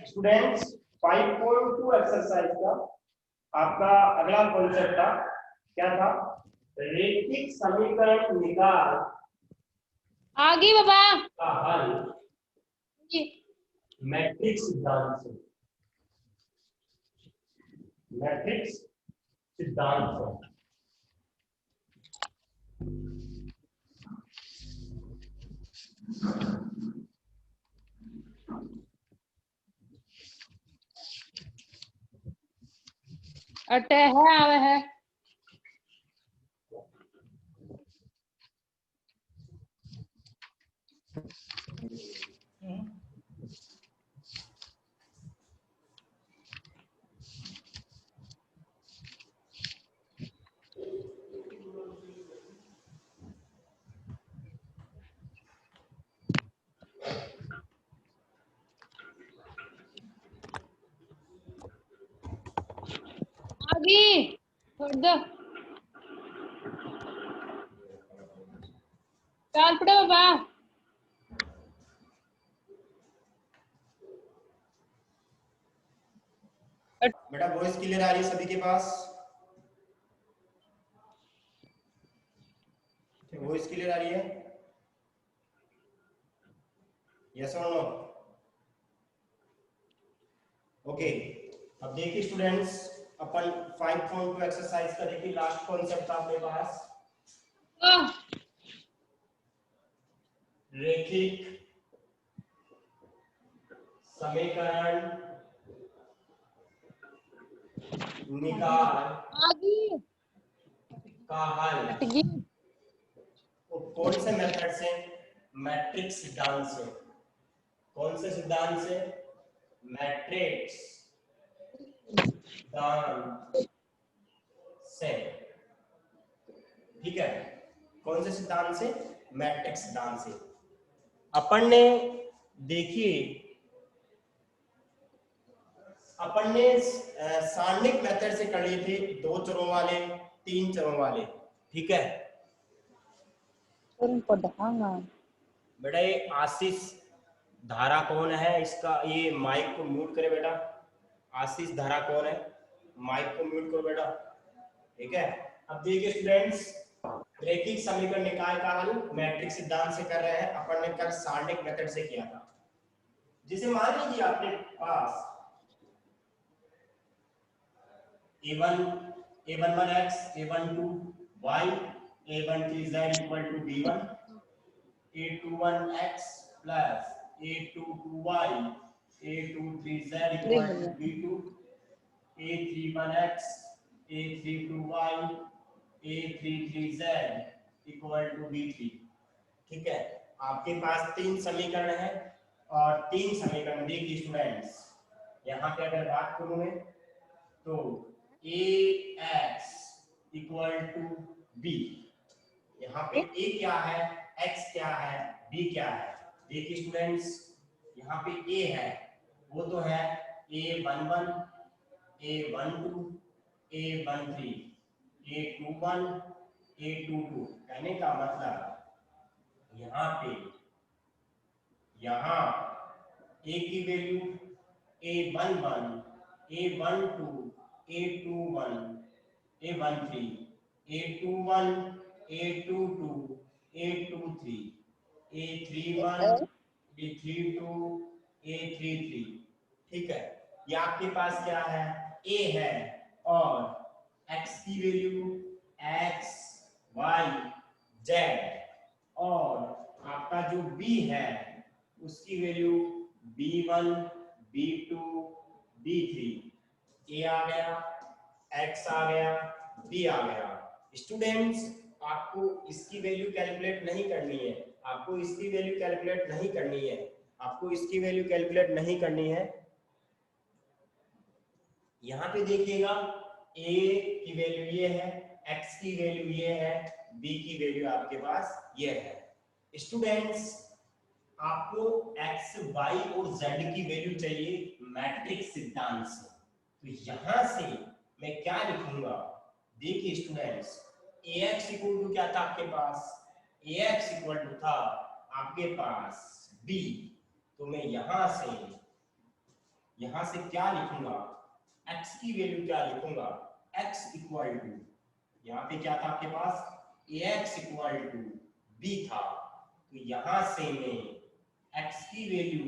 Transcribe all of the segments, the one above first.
Students 5.2 exercise का आपका अगला कॉन्सेप्ट था, क्या था? रैखिक समीकरण निकाल आगे बाबा का हल मैट्रिक्स सिद्धांत से। मैट्रिक्स सिद्धांत से अटे है आवे है आगे छोड़ दो चल पड़ो बाबा। बेटा वॉइस क्लियर आ रही है सभी के पास? वॉइस क्लियर आ रही है? यस और नो? ओके, अब देखिए स्टूडेंट्स, अपन 5.2 एक्सरसाइज का देखिए लास्ट कॉन्सेप्ट था अपने पास, रैखिक समीकरण निकाल आगे का हल। तो कौन से मेथड से? मैट्रिक्स सिद्धांत से। कौन से सिद्धांत से? मैट्रिक्स सिद्धांत से। ठीक है, कौन से सिद्धांत से? मैट्रिक्स सिद्धांत से। अपन ने देखिए, अपन ने सारणिक मेथड से कर लिए थे, 2 चरों वाले, 3 चरों वाले। ठीक है बेटा, ये आशीष धारा कौन है इसका? ये माइक को म्यूट करे बेटा। आशीष धारा कौन है? माइक को म्यूट करो बेटा। ठीक है, अब देखिए स्टूडेंट्स, रैखिक समीकरण निकाय का हल मैट्रिक्स सिद्धांत से कर रहे हैं। अपन ने कल सारणिक मेथड से किया था, जिसे मान लीजिए आपके पास a11x, a12y, a13z equal to b1, a21x plus a22y, a23z equal to b2, a31x, a32y, a33z equal to b3। ठीक है, आपके पास 3 समीकरण है, और 3 समीकरण देखिए स्टूडेंट्स, यहाँ पे अगर बात करूं मैं तो ax इक्वल टू b, यहाँ पे a क्या है, x क्या है, b क्या है? देखिए स्टूडेंट्स, यहाँ पे a है, वो तो है a11, a12, a13, a21, a22। कहने का मतलब यहाँ पे, यहाँ a की value a11, a12, a21, a13, a21, a22, a23, a31, a32, a33। ठीक है, ये आपके पास क्या है? a है, और x की वैल्यू x, y, z, और आपका जो b है उसकी value b1, b2, b3। a आ गया, x आ गया, b आ गया। स्टूडेंट्स, आपको इसकी वैल्यू कैलकुलेट नहीं करनी है, आपको इसकी वैल्यू कैलकुलेट नहीं करनी है, आपको इसकी वैल्यू कैलकुलेट नहीं करनी है। यहाँ पे देखिएगा, a की वैल्यू ये है, x की वैल्यू ये है, b की वैल्यू आपके पास ये है। स्टूडेंट्स, आपको x, y और z की वैल्यू चाहिए मैट्रिक्स सिद्धांत से, तो यहां से मैं क्या लिखूंगा? देखिए स्टूडेंट्स, ax इक्वल टू क्या था आपके पास? ax इक्वल टू था आपके पास b, तो मैं यहां से यहां से क्या लिखूंगा, x की वैल्यू क्या लिखूंगा, x इक्वल टू, यहाँ पे क्या था आपके पास, ax इक्वल टू b था, तो यहां से मैं x की वैल्यू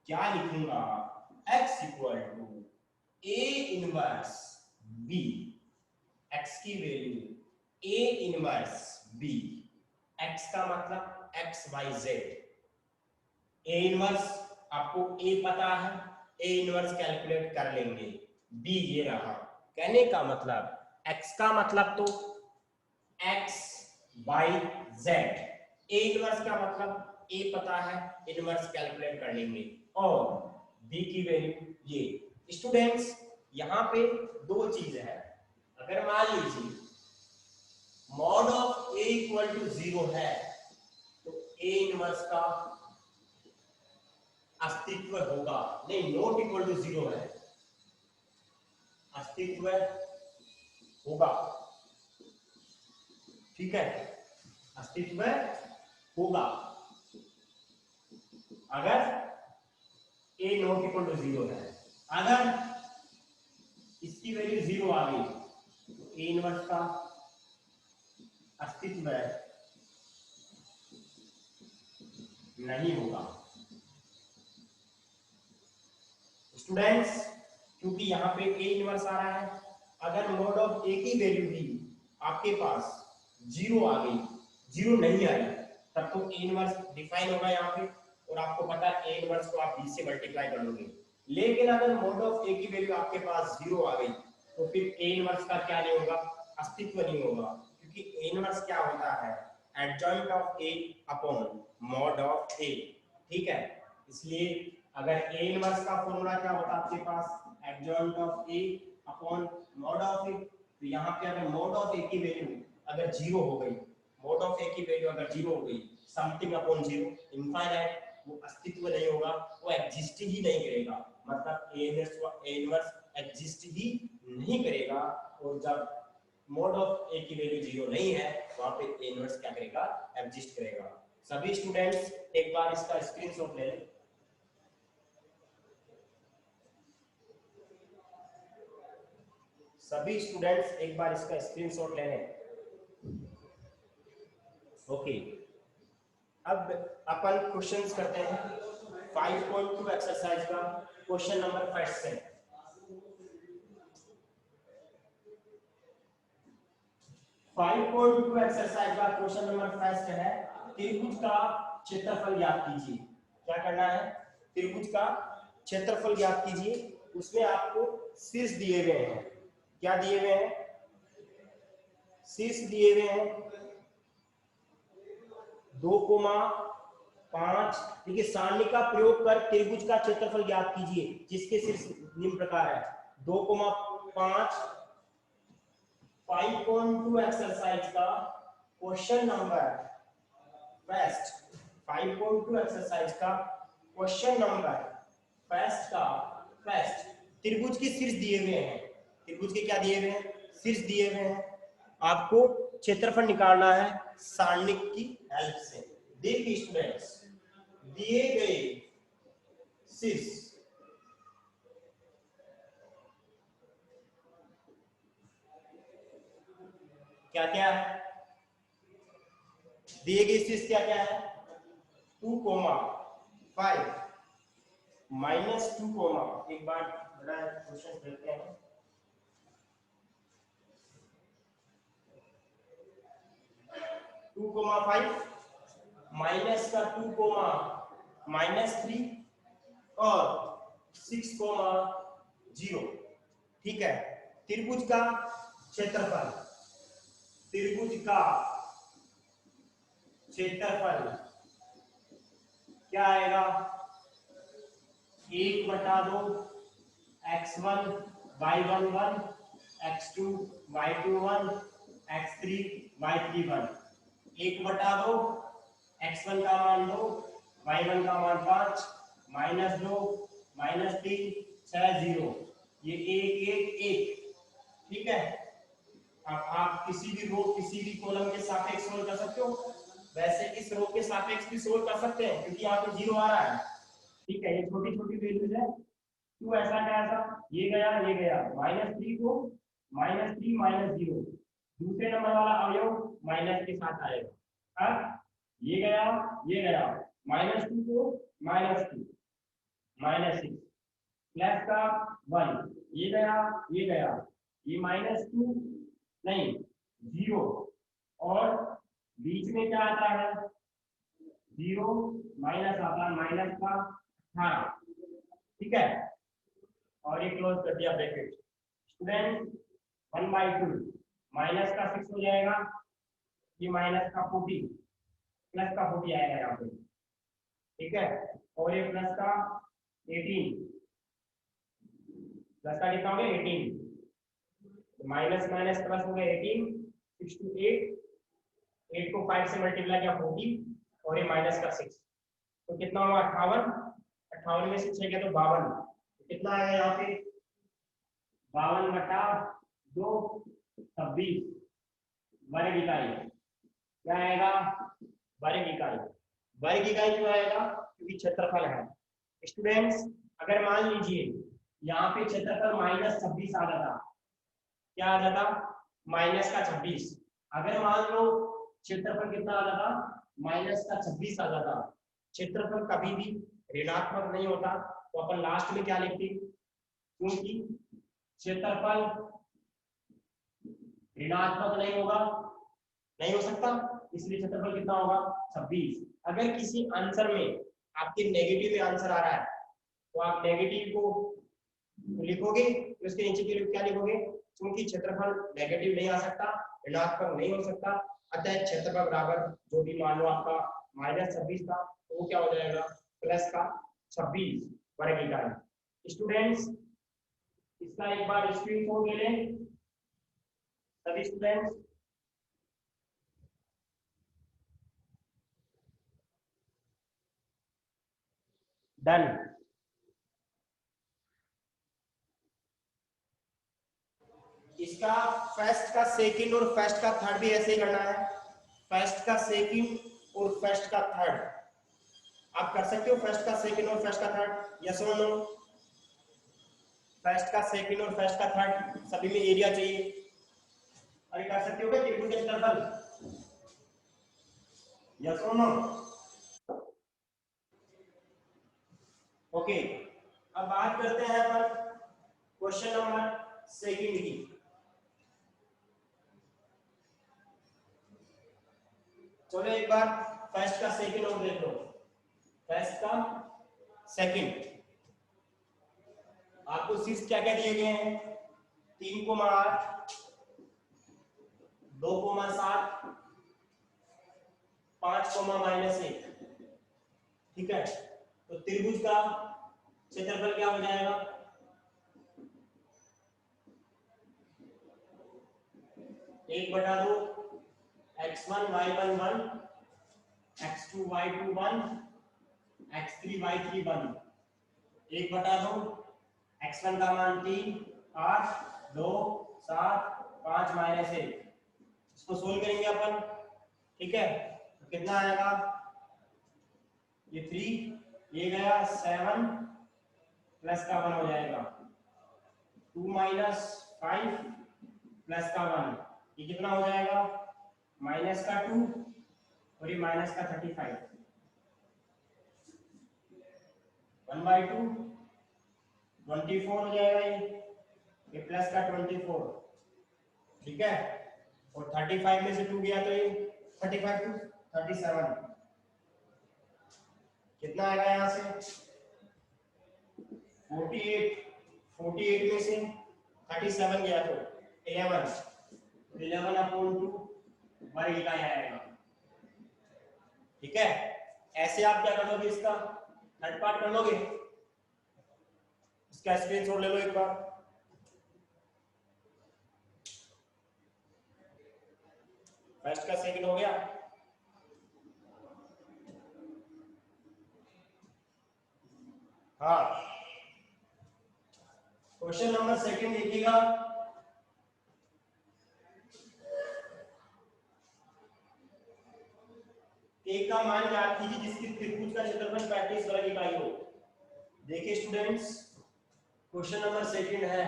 क्या लिखूंगा, x equal to a inverse b, x की value a inverse b, x का मतलब x y z, a inverse आपको a पता है, a इनवर्स कैलकुलेट कर लेंगे, b ये रहा, कहने का मतलब x का मतलब तो x y z, a inverse का मतलब a पता है, इनवर्स कैलकुलेट कर लेंगे, और b की वैल्यू ये। स्टूडेंट्स यहाँ पे दो चीज है, अगर मान लीजिए mod of a equal to 0 है तो a इनवर्स का अस्तित्व होगा, नहीं नॉट इक्वल टू 0 है, अस्तित्व होगा, ठीक है, अस्तित्व होगा अगर a नॉट इक्वल टू 0 है। अगर इसकी वैल्यू 0 आ गई तो a इनवर्स का अस्तित्व नहीं होगा। स्टूडेंट्स क्योंकि यहाँ पे a इनवर्स आ रहा है, अगर मॉड ऑफ a की वैल्यू भी आपके पास 0 आ गई, 0 नहीं आई, तब तो a इनवर्स डिफाइन होगा यहाँ पे, और आपको पता है a इनवर्स को आप b से मल्टीप्लाई कर लोगे। लेकिन अगर मॉड ऑफ a की वैल्यू आपके पास 0 आ गई तो फिर a इनवर्स का क्या नहीं होगा, अस्तित्व नहीं होगा, क्योंकि a इनवर्स क्या होता है, adjoint of a upon mod of a, ठीक है। इसलिए अगर a इनवर्स का फॉर्मूला क्या होता है आपके पास, adjoint of a upon mod of a, तो यहाँ पे अगर मॉड ऑफ a की वैल्यू अगर 0 हो गई, मॉड ऑफ a की वैल्यू अगर 0 हो गई, समथिंग अपॉन 0, इनफाइनाइट, वो अस्तित्व नहीं होगा, वो एग्जिस्ट ही नहीं करेगा, मतलब a इनवर्स एग्जिस्ट ही नहीं करेगा, और जब मॉड ऑफ a की वैल्यू 0 नहीं है वहां पे a इनवर्स क्या करेगा, एग्जिस्ट करेगा। सभी स्टूडेंट्स एक बार इसका स्क्रीनशॉट ले लें। सभी स्टूडेंट्स एक बार इसका स्क्रीनशॉट ले लें। ओके, अब अपन क्वेश्चंस करते हैं 5.2 एक्सरसाइज का क्वेश्चन नंबर फर्स्ट से। 5.2 एक्सरसाइज का क्वेश्चन नंबर फर्स्ट है, त्रिभुज का क्षेत्रफल ज्ञात कीजिए। क्या करना है, त्रिभुज का क्षेत्रफल ज्ञात कीजिए। उसमें आपको शीर्ष दिए हुए हैं, क्या दिए हुए हैं, शीर्ष दिए हुए हैं 2,5। देखिए सारणी का प्रयोग कर त्रिभुज का क्षेत्रफल ज्ञात कीजिए जिसके शीर्ष निम्न प्रकार है 2,5। 5.2 एक्सरसाइज का क्वेश्चन नंबर फर्स्ट, 5.2 एक्सरसाइज का क्वेश्चन नंबर फर्स्ट का फर्स्ट, त्रिभुज के शीर्ष दिए हुए हैं, त्रिभुज के क्या दिए हुए हैं, शीर्ष दिए हुए हैं, आपको क्षेत्रफल निकालना है सारणिक की हेल्प से। देखिए स्टूडेंट्स, दिए गए शीर्ष क्या क्या है, दिए गए शीर्ष क्या क्या है, 2,5 माइनस 2, एक बार बड़ा क्वेश्चन देखते हैं, 2,5 माइनस का 2, -3 और 6,0, ठीक है। त्रिभुज का क्षेत्रफल, त्रिभुज का क्षेत्रफल क्या आएगा, 1/2 x1 y11 x2 y21 x3 y31, 1/2 x1 का मान 2, y1 का मान 5, -2 -3 6 0, ये 1 1 1, ठीक है। अब आप किसी भी रो किसी भी कॉलम के सापेक्ष सोल्व कर सकते हो, वैसे इस रो के सापेक्ष भी सोल्व कर सकते हैं क्योंकि यहाँ पे 0 आ रहा है, ठीक है। ये छोटी छोटी वैल्यूज है, टू ऐसा क्या ऐसा, ये गया -3 को -3 -0, दूसरे नंबर वाला अवयव माइनस के साथ आएगा। अब ये गया -2 को -2 -6 प्लस का 1, ये गया ये -2 नहीं 0, और बीच में क्या आता है 0 माइनस आता है माइनस का 18, ठीक है, और ये क्लोज कर दिया ब्रैकेट। स्टूडेंट 1/2 माइनस का 6 हो जाएगा, ये माइनस का 40 प्लस का 40 आएगा यहाँ पे, ठीक है, और ये प्लस का 18, प्लस का कितना हो गया 18, माइनस माइनस प्लस हो गया 18, 6 to 8 को 5 से मल्टीप्लाई किया 40, और ये माइनस का 6, तो कितना होगा 58, 58 में से 6 गया तो 52, कितना आएगा यहाँ पे 52/2 26 वर्ग इकाई, क्या आएगा वर्ग इकाई। वर्ग इकाई क्यों आएगा, क्योंकि क्षेत्रफल है। स्टूडेंट्स अगर मान लीजिए यहाँ पे क्षेत्रफल -26 आ जाता, क्या आ जाता माइनस का 26, अगर मान लो क्षेत्रफल कितना आ जाता माइनस का 26 आ जाता, क्षेत्रफल कभी भी ऋणात्मक नहीं होता, तो अपन लास्ट में क्या लिखते, क्योंकि क्षेत्रफल ऋणात्मक नहीं होगा, नहीं हो सकता, इसलिए क्षेत्रफल कितना होगा 26। अगर किसी आंसर में आपके नेगेटिव में आंसर आ रहा है तो आप नेगेटिव को लिखोगे, तो उसके नीचे के लिए क्या लिखोगे, क्योंकि क्षेत्रफल नेगेटिव नहीं आ सकता, ऋणात्मक नहीं हो सकता, अतः क्षेत्रफल बराबर जो भी मान लो आपका -26 था, तो वो क्या हो जाएगा प्लस का 26 वर्ग इकाई। स्टूडेंट्स इसका एक बार स्क्रीनशॉट ले लें सभी स्टूडेंट्स। डन। इसका फर्स्ट का सेकंड और फर्स्ट का थर्ड भी ऐसे ही करना है, फर्स्ट का सेकंड और फर्स्ट का थर्ड आप कर सकते हो, फर्स्ट का सेकंड और फर्स्ट का थर्ड, यस और नो, फर्स्ट का सेकंड और फर्स्ट का थर्ड सभी में एरिया चाहिए, अरे कर सकते हो क्या त्रिभुज के क्षेत्रफल, यस और नो। ओके, अब बात करते हैं अपन क्वेश्चन नंबर सेकंड की। चलो एक बार फर्स्ट का सेकंड और देख लो, फर्स्ट का सेकंड आपको शीर्ष क्या क्या दिए गए हैं 3,8 2,7 5,-1, ठीक है, तो त्रिभुज का क्षेत्रफल क्या हो जाएगा 1/2 x1 y11 x2 y21 x3 y31, 1/2 x1 का मान 3 8 2 7 5 -1, इसको सोल्व करेंगे अपन, ठीक है, तो कितना आएगा ये 3, ये गया 7 प्लस का 1 हो जाएगा 2 - 5 प्लस का 1, ये कितना हो जाएगा माइनस का 2 और ये माइनस का 35, 1/2 24 हो जाएगा, ये प्लस का 24, ठीक है, और 35 में से 2 गया तो ये 35 to 37, कितना आएगा यहाँ से 48, 48 में से 37 गया तो 11/2 वर्ग इकाई आएगा, ठीक है। ऐसे आप क्या कर लोगे, इसका थर्ड पार्ट कर लोगे, इसका स्क्रीनशॉट ले लो एक बार। फर्स्ट का सेकंड हो गया, हाँ, क्वेश्चन नंबर सेकंड देखिएगा, एक का मान ज्ञात कीजिए जिसकी त्रिभुज का क्षेत्रफल 35 वर्ग इकाई हो। देखिए स्टूडेंट्स क्वेश्चन नंबर सेकंड है,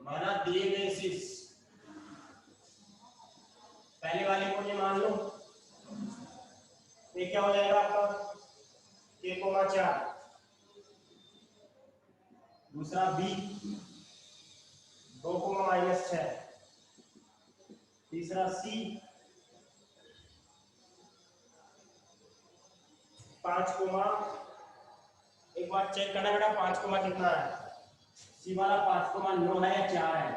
माना दिए गए शीर्ष, पहले वाले को ये मान लो, ये क्या हो जाएगा आपका k,4, दूसरा b 2,-6, तीसरा c 5, एक बार चेक करना बेटा 5, कितना है, सी वाला 5,9 है या 4 है,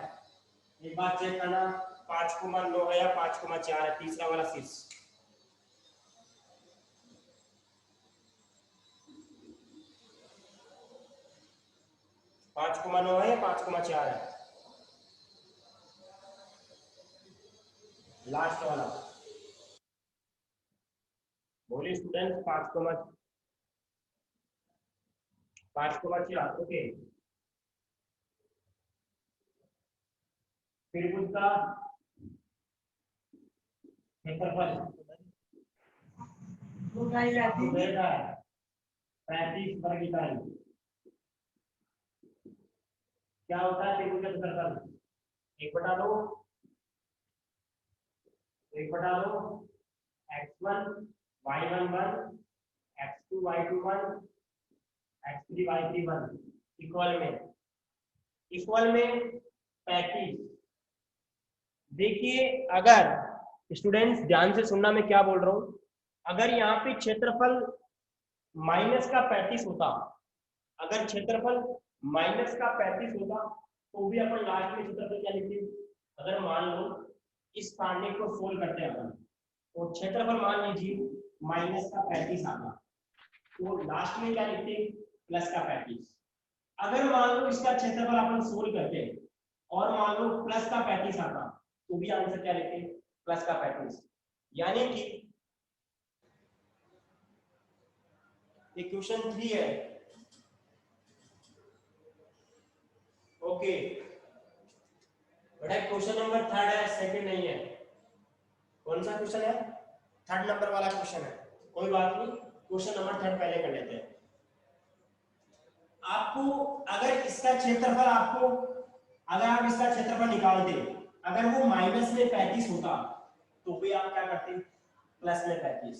एक बार चेक करना 5,9 है या 5,4 है, तीसरा वाला शीर्ष। पांच कोमा 9 है या 5,4 है, लास्ट वाला बोलिए स्टूडेंट, 5,4, ओके। त्रिभुज का क्षेत्रफल 35 वर्ग इकाई, क्या होता है त्रिभुज का क्षेत्रफल, 1/2 x1 y11 x2 y21 x3 y31 equal में 35। देखिए अगर स्टूडेंट्स ध्यान से सुनना, मैं क्या बोल रहा हूं, अगर यहाँ पे क्षेत्रफल माइनस का 35 होता, अगर क्षेत्रफल माइनस का 35 होता तो भी अपन लास्ट में क्षेत्रफल क्या लिखते, अगर मान लो इस पार्ट को सोल्व करते हैं अपन, तो क्षेत्रफल मान लीजिए माइनस का 35 आता, तो लास्ट में क्या लिखते प्लस का 35। अगर मान लो इसका क्षेत्रफल अपन सोल्व करते हैं और मान लो प्लस का 35 आता, तो भी आंसर क्या लिखते प्लस का 35। यानी कि क्वेश्चन 3 है, ओके बेटा। क्वेश्चन नंबर 3 है, सेकंड नहीं है। कौन सा क्वेश्चन है, 3rd नंबर वाला क्वेश्चन है, कोई बात नहीं, क्वेश्चन नंबर 3 पहले कर लेते हैं। आपको अगर इसका क्षेत्रफल, अगर आप इसका क्षेत्रफल निकालते, अगर वो माइनस में 35 होता तो भी आप क्या करते प्लस में 35।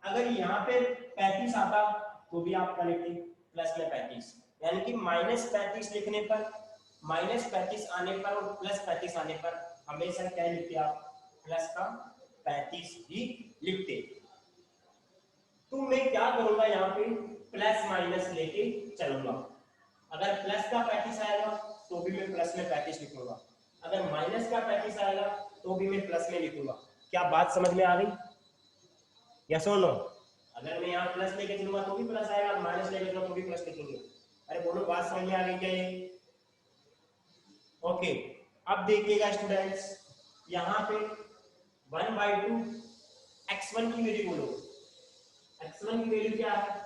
अगर यहाँ पे 35 आता तो भी आप क्या लिखते प्लस में 35। यानी कि -35 लिखने पर, -35 आने पर और +35 आने पर हमेशा क्या लिखते आप प्लस का 35 ही लिखते। तो मैं क्या करूंगा यहाँ पे प्लस माइनस लेके चलूंगा। अगर प्लस का 35 आएगा तो भी मैं प्लस में 35 लिखूंगा, अगर माइनस का 35 आएगा तो भी मैं प्लस में लिखूंगा। क्या बात समझ में आ गई, यस और नो? अगर मैं यहाँ प्लस लेके चलूंगा तो भी प्लस आएगा, माइनस लेके चलूंगा तो भी प्लस लिखेंगे। अरे बोलो बात समझ में आ गई क्या ये? ओके, अब देखिएगा स्टूडेंट्स, यहाँ पे 1/2 x1 की वैल्यू बोलो, x1 की वैल्यू क्या है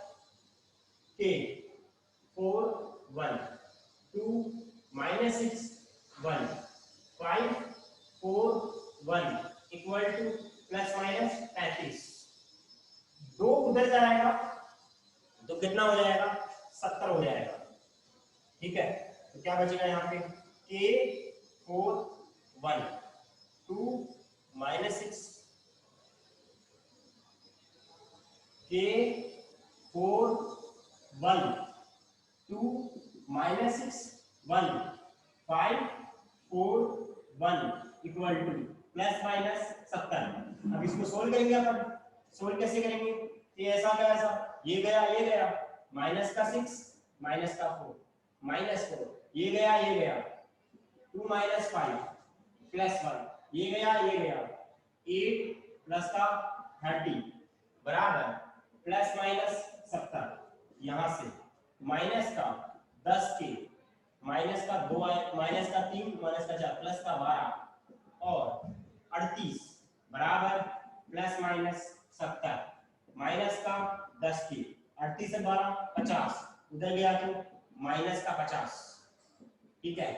k 4 1 2 -6 1 5 4 1 इक्वल टू ±35। 2 उधर जाएगा तो कितना हो जाएगा 70 हो जाएगा, ठीक है। तो क्या बचेगा यहाँ पे k 4 1 2 -6 k 4 1 2 -6 1 5 4 1 इक्वल टू ±70। अब इसको सोल्व करेंगे अपन, सोल्व कैसे करेंगे, ये ऐसा गया ऐसा, ये गया -6 -4 -4, ये गया 2 - 5 +1, ये गया 8 प्लस का 30 बराबर ±70। यहां से माइनस का 10 के माइनस का 2 माइनस का 3 माइनस का 4 प्लस का 12 और 38 बराबर ±70। माइनस का 10 के 38 से 12 50, उधर गया तो माइनस का 50, ठीक है।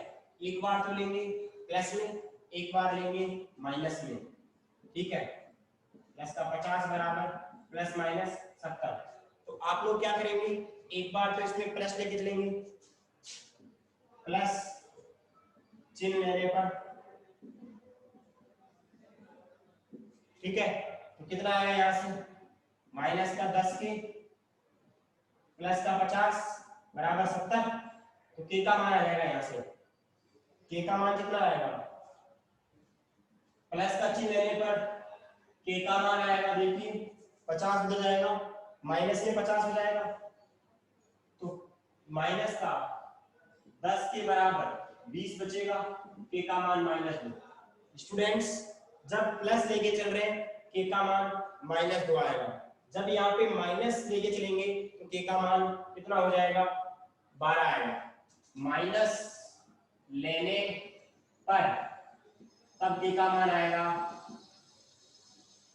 एक बार तो लेंगे प्लस में, एक बार लेंगे माइनस में, ठीक है। प्लस का 50 बराबर प्लस माइनस 70। तो आप लोग क्या करेंगे, एक बार तो इसमें प्लस लेके चलेंगे, प्लस चिन्ह लेने पर, ठीक है। तो कितना आएगा यहाँ से, माइनस का 10 के प्लस का 50 बराबर 70। तो के का मान आ जाएगा यहाँ से, के का मान कितना आएगा, प्लस का चिन्ह लेने पर के का मान आएगा, देखिए 50 हो जाएगा, माइनस में 50 हो जाएगा, तो माइनस का 10 के बराबर 20 बचेगा, के का मान -2। स्टूडेंट्स जब प्लस लेके चल रहे हैं के का मान -2 आएगा, जब यहाँ पे माइनस लेके चलेंगे तो के का मान कितना हो जाएगा, 12 आएगा। माइनस लेने पर तब के का मान आएगा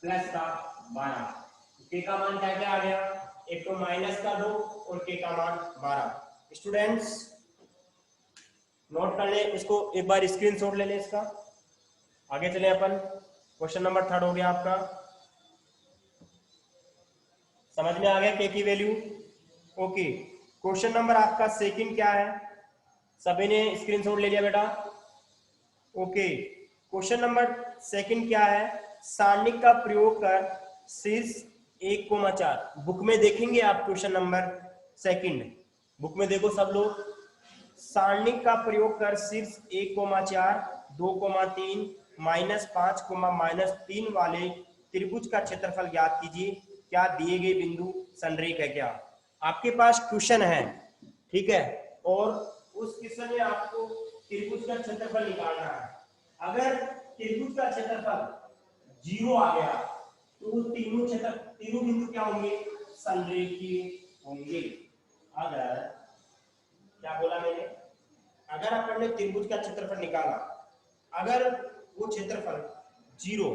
प्लस का 12। के का मान क्या क्या आ गया, एक तो माइनस का 2 और के का मान 12। स्टूडेंट्स नोट कर ले इसको, एक बार स्क्रीनशॉट ले ले इसका। आगे चले अपन, क्वेश्चन नंबर 3 हो गया आपका, समझ में आ गया के की वैल्यू। ओके, क्वेश्चन नंबर आपका सेकंड क्या है, सभी ने स्क्रीनशॉट ले लिया बेटा। ओके, क्वेश्चन नंबर सेकंड क्या है, सारणिक का प्रयोग कर शीर्ष 1,4। बुक में देखेंगे आप क्वेश्चन नंबर सेकंड, बुक में देखो सब लोग। सारणिक का प्रयोग कर शीर्ष 1,4 2,3 -5 -3 वाले त्रिभुज का क्षेत्रफल ज्ञात कीजिए, क्या दिए गए बिंदु संरेख है क्या। आपके पास क्वेश्चन है, ठीक है, और उस क्वेश्चन में आपको त्रिभुज का क्षेत्रफल निकालना है। अगर त्रिभुज का क्षेत्रफल 0 आ गया तो तीनों बिंदु क्या होंगे, संरेखीय होंगे। अगर, क्या बोला मैंने, अगर अपन ने त्रिभुज का क्षेत्रफल निकाला, अगर वो क्षेत्रफल 0,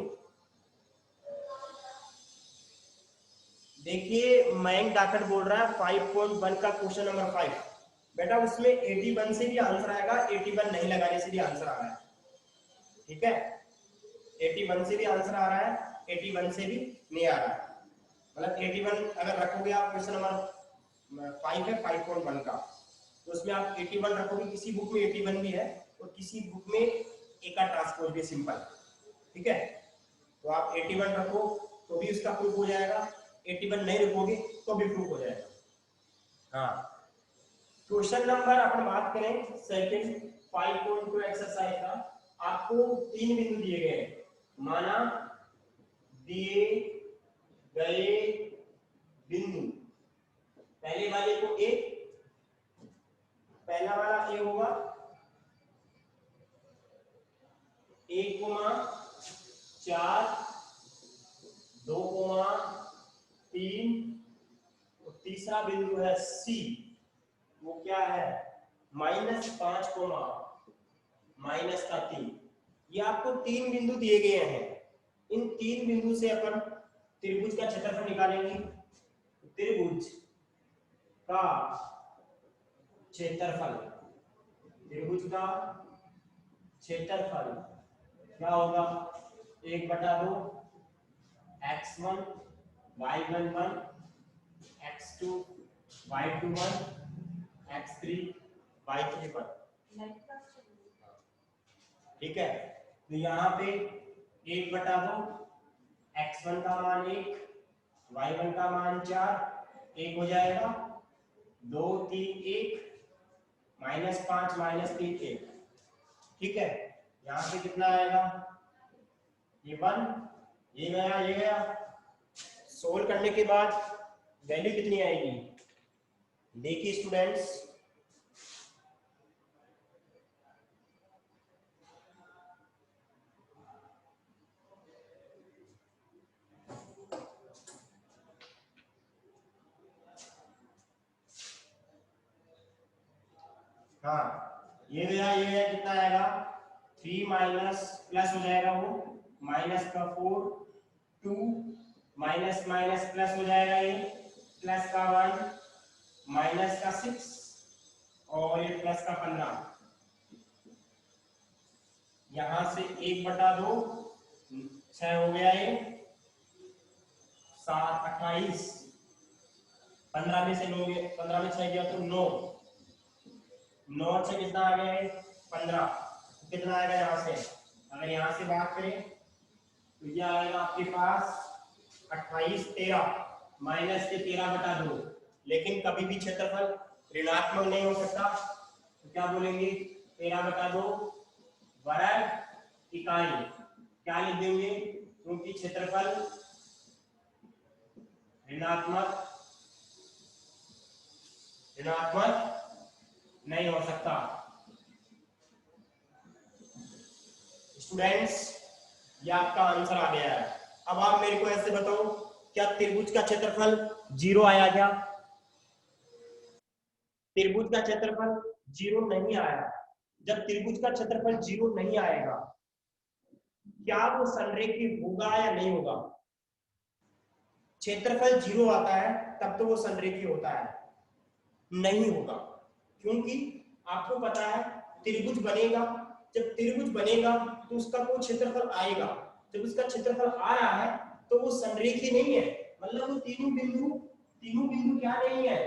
देखिए मयंक डाकट बोल रहा है 5.1 का क्वेश्चन नंबर 5, बेटा उसमें 81 से भी आंसर आएगा, 81 नहीं लगाने से भी आंसर आ रहा है, ठीक है। 81 से भी आंसर आ रहा है, 81 से भी नहीं आ रहा है, मतलब 81 अगर रखोगे आप, क्वेश्चन नंबर 5 है 5.1 का, तो उसमें आप 81 रखोगे, किसी बुक में 81 भी है और किसी बुक में एक ट्रांसपोज भी सिंपल, ठीक है। तो आप 81 रखो तो भी उसका प्रूफ हो जाएगा, 81 नहीं रखोगे तो भी प्रूफ हो जाएगा। हाँ, क्वेश्चन नंबर अपन बात करें सेकंड 5.2 एक्सरसाइज का, आपको 3 बिंदु दिए गए हैं, माना दिए गए बिंदु, पहले वाले को ए, पहला वाला ए होगा 1,4 2,3 और तीसरा बिंदु है सी, वो क्या है -5, -3। ये आपको 3 बिंदु दिए गए हैं, इन 3 बिंदु से अपन त्रिभुज का क्षेत्रफल निकालेंगे। त्रिभुज का क्षेत्रफल, त्रिभुज का क्षेत्रफल क्या होगा, 1/2 x1 y11 x2 y21 x3 y31, ठीक है। तो यहाँ पे 1/2 x1 का मान 1, y1 का मान 4, 1 हो जाएगा, 2 3 1 -5 -3 1, ठीक है। यहाँ पे कितना आएगा, ये 1, ये गया ये गया, सोल्व करने के बाद वैल्यू कितनी आएगी, देखिए स्टूडेंट्स, हाँ ये गया कितना आएगा, 3 माइनस प्लस हो जाएगा, वो माइनस का 4 2 माइनस माइनस प्लस हो जाएगा, ये प्लस का 1 माइनस का 6 और ये प्लस का 15, यहां से 1/2 6 हो गया, ये 7 28, 15 में से 9 15 में 6 गया तो 9, 9 से कितना आ गया है 15, तो कितना आएगा यहाँ से, अगर यहाँ से बात करें तो ये आएगा आपके पास 28 13 माइनस के 13/2, लेकिन कभी भी क्षेत्रफल ऋणात्मक नहीं हो सकता, तो क्या बोलेंगे 13/2 वर्ग इकाई, क्या लिख देंगे, क्योंकि क्षेत्रफल ऋणात्मक नहीं हो सकता। स्टूडेंट्स, ये आपका आंसर आ गया है। अब आप मेरे को ऐसे बताओ, क्या त्रिभुज का क्षेत्रफल 0 आया क्या? त्रिभुज का क्षेत्रफल 0 नहीं आया। जब त्रिभुज का क्षेत्रफल 0 नहीं आएगा, क्या वो संरेखीय होगा या नहीं होगा? क्षेत्रफल 0 आता है तब तो वो संरेखीय होता है, नहीं होगा, क्योंकि आपको पता है त्रिभुज बनेगा, जब त्रिभुज बनेगा तो उसका कोई क्षेत्रफल आएगा, जब उसका क्षेत्रफल आ रहा है तो वो संरेखीय नहीं है, मतलब वो तीनों बिंदु क्या नहीं है,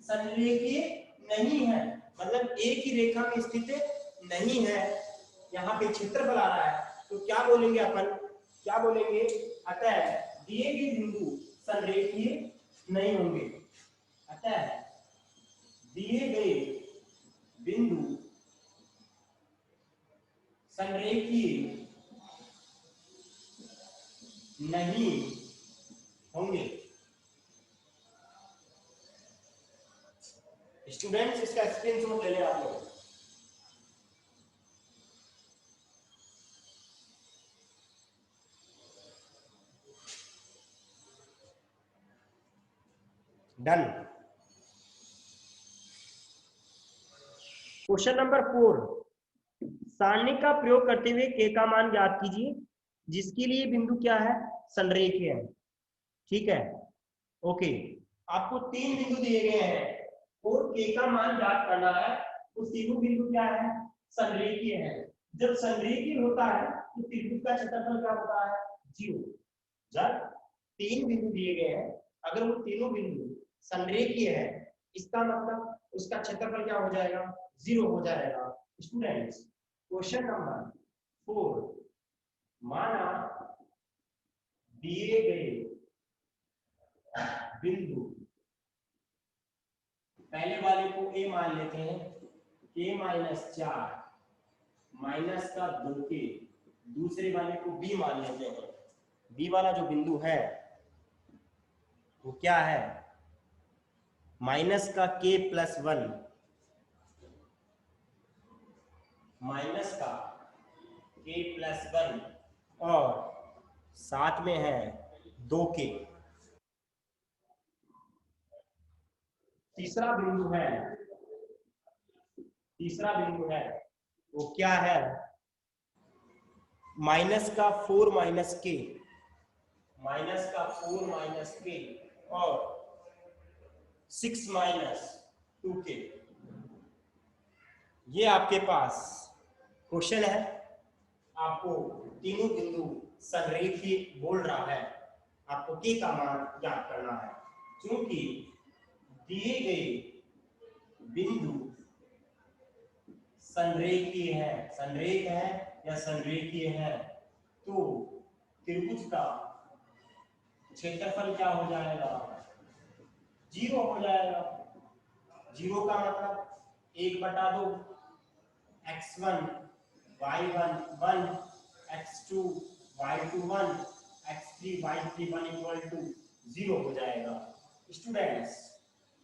संरेखीय नहीं है, मतलब एक ही रेखा में स्थित नहीं है। यहाँ पे क्षेत्रफल आ रहा है तो क्या बोलेंगे अपन, क्या बोलेंगे, अतः दिए गए बिंदु संरेखीय नहीं होंगे, अतः दिए गए बिंदु संरेखीय नहीं होंगे। स्टूडेंट्स, इसका स्क्रीनशॉट ले लें आप लोग। डन। क्वेश्चन नंबर 4, सारणी का प्रयोग करते हुए k का मान ज्ञात कीजिए जिसके लिए बिंदु क्या है, संरेखीय है। ठीक है, ओके, आपको 3 बिंदु दिए गए हैं और k का मान ज्ञात करना है, तो तीनों बिंदु क्या है, संरेखीय है। जब संरेखीय होता है तो त्रिभुज का क्षेत्रफल क्या होता है, 0। जब 3 बिंदु दिए गए हैं, अगर वो तीनों बिंदु संरेखीय है, इसका मतलब उसका क्षेत्रफल क्या हो जाएगा, 0 हो जाएगा। स्टूडेंट्स, क्वेश्चन नंबर 4, माना दिए गए बिंदु, पहले वाले को a मान लेते हैं, k-4 माइनस का 2k, दूसरे वाले को b मान लेते हैं। b वाला जो बिंदु है वो क्या है, माइनस का k+1, माइनस का k+1 और साथ में है 2k। तीसरा बिंदु है वो क्या है, माइनस का 4 माइनस k और 6 - 2k। ये आपके पास क्वेश्चन है, आपको तीनों बिंदु संरेखीय बोल रहा है, आपको k का मान ज्ञात करना है। क्योंकि दिए गए बिंदु संरेखीय है या संरेखीय है, तो त्रिभुज का क्षेत्रफल क्या हो जाएगा, 0 हो जाएगा। 0 का मतलब 1/2, x1 y1 1, x2 y2 1, x3 y3 1 equal to 0 हो जाएगा। स्टूडेंट्स,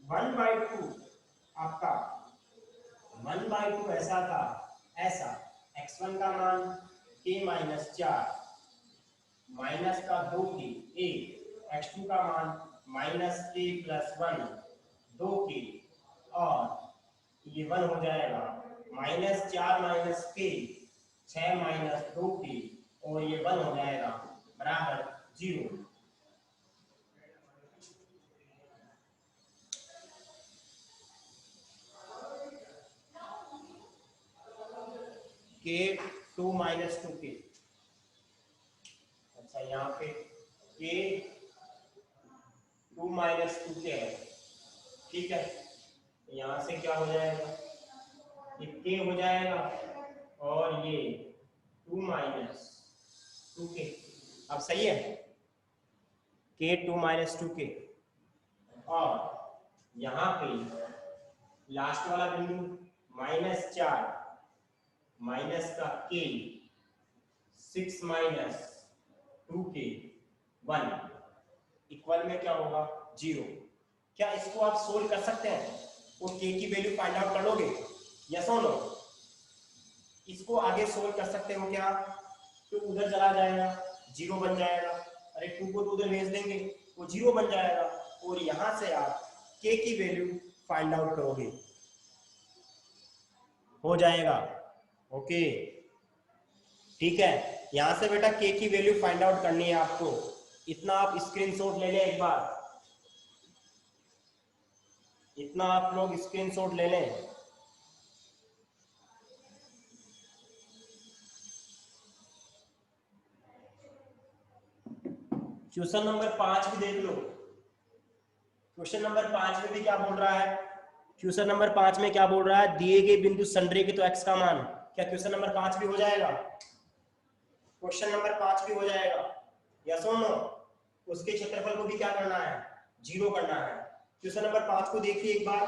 1/2 आपका 1/2 ऐसा था, ऐसा x1 का मान k-4 माइनस का 2k a, x2 का मान -k+1 2k, और ये 1 हो जाएगा, -4 - k 6 - 2k, और ये 1 हो जाएगा बराबर 0। k2 - 2k, अच्छा यहाँ पे k माइनस 2 के है, ठीक है। यहाँ से क्या हो जाएगा, ये के हो जाएगा और ये 2 माइनस 2 के। अब सही है, के 2 माइनस 2 के। और यहाँ पे लास्ट वाला बिंदु -4 माइनस का के 6 माइनस 2 के 1 इक्वल में क्या होगा 0। क्या इसको आप सोल्व कर सकते हैं और के की वैल्यू फाइंड आउट कर लोगे, यस और नो? इसको आगे सोल्व कर सकते हो क्या? तो उधर चला जाएगा 0 बन जाएगा, अरे 2 को तो उधर भेज देंगे वो 0 बन जाएगा, और यहां से आप के की वैल्यू फाइंड आउट करोगे, हो जाएगा। ओके ठीक है, यहां से बेटा के की वैल्यू फाइंड आउट करनी है आपको। इतना आप स्क्रीनशॉट ले लें एक बार, इतना आप लोग स्क्रीनशॉट ले लें। क्वेश्चन नंबर 5 भी देख लो। क्वेश्चन नंबर 5 में भी क्या बोल रहा है? क्वेश्चन नंबर 5 में क्या बोल रहा है? दिए गए बिंदु संरेख तो x का मान। क्या क्वेश्चन नंबर 5 भी हो जाएगा? क्वेश्चन नंबर 5 भी हो जाएगा, यस और नो? उसके क्षेत्रफल को भी क्या करना है? 0 करना है। क्वेश्चन नंबर 5 को देखिए एक बार,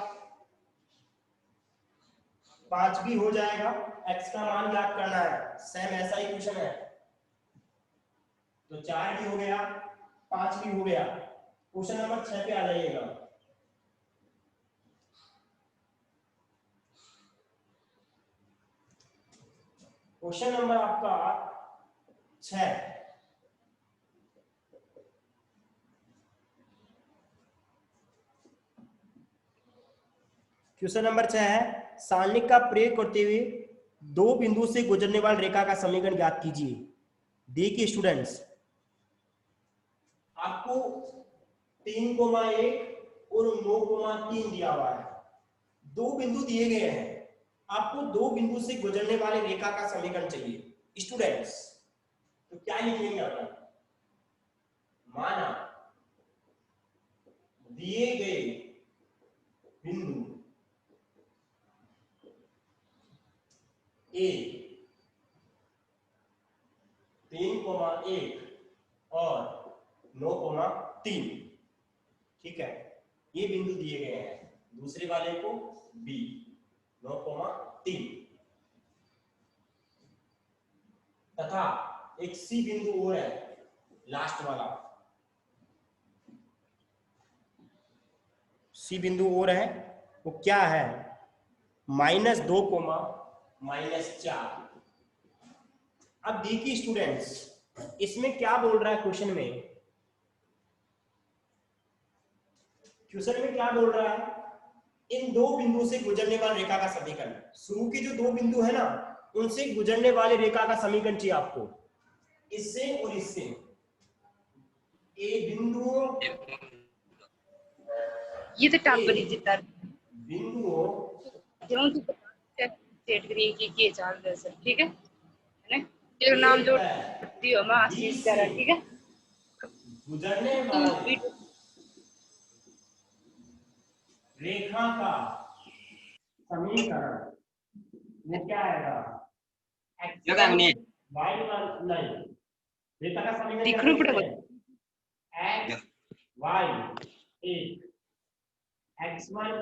5 भी हो जाएगा, x का मान ज्ञात करना है, सेम ऐसा ही क्वेश्चन है। तो 4 भी हो गया, 5 भी हो गया। क्वेश्चन नंबर 6 पे आ जाइएगा। क्वेश्चन नंबर आपका 6, क्वेश्चन नंबर 6 है, सारणिक का प्रयोग करते हुए दो बिंदु से गुजरने वाली रेखा का समीकरण ज्ञात कीजिए। देखिए स्टूडेंट्स, आपको 3,1 और 9,3 दिया हुआ है, दो बिंदु दिए गए हैं, आपको दो बिंदु से गुजरने वाले रेखा का समीकरण चाहिए स्टूडेंट्स। तो क्या लिखेंगे अपन? माना दिए गए बिंदु ए 3,1 और 9,3, ठीक है, ये बिंदु दिए गए हैं, दूसरे वाले को बी 9,3, तथा एक सी बिंदु और है लास्ट वाला, सी बिंदु और है, वो क्या है? -2, -4। अब देखिए स्टूडेंट्स, इसमें क्या बोल रहा है क्वेश्चन में? क्वेश्चन में क्या बोल रहा है? इन दो बिंदु से गुजरने वाली रेखा का समीकरण, शुरू के जो दो बिंदु है ना, उनसे गुजरने वाली रेखा का समीकरण चाहिए आपको, इससे और इससे। ए बिंदुओं, ये तो टांगरी जितना बिंदुओं क्यों सेट करिए कि चाल दे सर, ठीक है ना? तेरा नाम जोड़ दियो मैं आशीष करा, ठीक है? गुजरने वाली रेखा का समीकरण वो क्या आएगा? x1 y1 नहीं, रेखा का समीकरण दिख रहा पड़ेगा x y 1, x1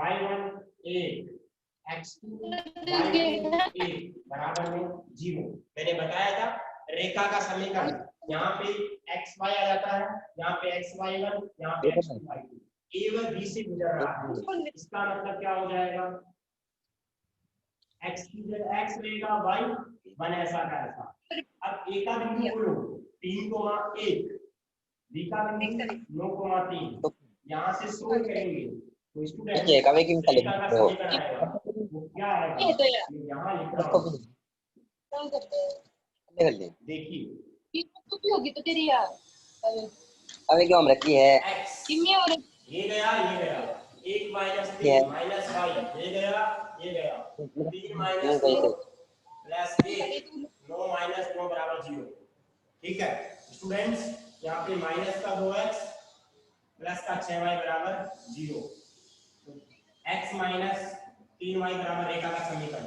y1 1, x2 y2 1 बराबर में 0। मैंने बताया था रेखा का समीकरण, यहाँ पे xy आ जाता है, यहाँ पे xy1, यहाँ पे x2 y2, ए व बी से गुजर रहा है, इसका मतलब क्या हो जाएगा? x की जगह x रहेगा, y 1 ऐसा का ऐसा। अब ए का बिंदु बोलो 3,1, बी का बिंदु 9,3, यहाँ से सोल्व करेंगे तो स्टूडेंट रेखा का समीकरण आएगा, वो क्या आएगा? यहाँ लिख रहा हूँ, देखिए होगी तो तेरी यार अबे क्यों हम रखी है? x कितनी और ये गया 1 - 3 - y, ये गया 3 - 2 + 1 9 - 9 बराबर 0। ठीक है स्टूडेंट्स, यहाँ पे माइनस का 2x प्लस का 6y बराबर 0, तो x माइनस 3y बराबर रेखा का समीकरण।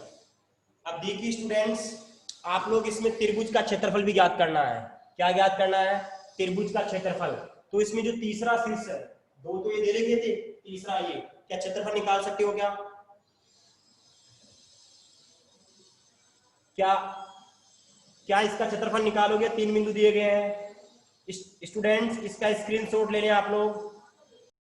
अब देखिए स्टूडेंट्स, आप लोग इसमें त्रिभुज का क्षेत्रफल भी ज्ञात करना है। क्या ज्ञात करना है? त्रिभुज का क्षेत्रफल। तो इसमें जो तीसरा शीर्ष है, दो तो ये दे रखे थे, तीसरा ये, क्या क्षेत्रफल निकाल सकते हो? क्या इसका क्षेत्रफल निकालोगे? 3 बिंदु दिए गए हैं स्टूडेंट्स, इसका स्क्रीनशॉट ले लें आप लोग।